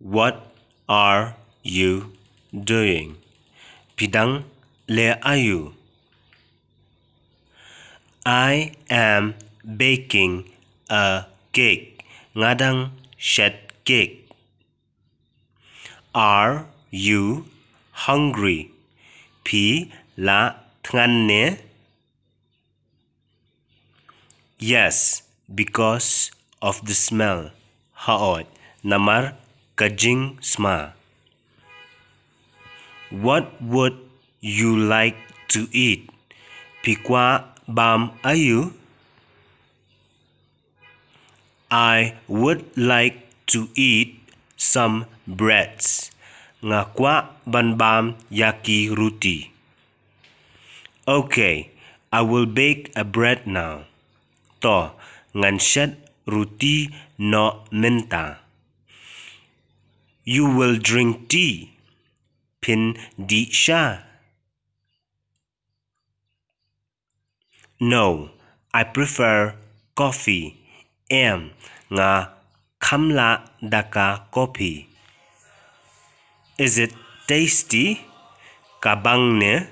What are you doing? Pidang le ayu. I am baking a cake. Ngadang shet cake. Are you hungry? Pi la thngan ne? Yes, because of the smell. Haoid, namar Jing sma. What would you like to eat? Pi kwah bam ayu? I would like to eat some breads. Nga kwah ban bam yaki ruti. Okay, I will bake a bread now. To ngan shet ruti no mynta. You will drink tea. Phin di sha. No, I prefer coffee. Em nga kamla daka kopi. Is it tasty? Kabang ne?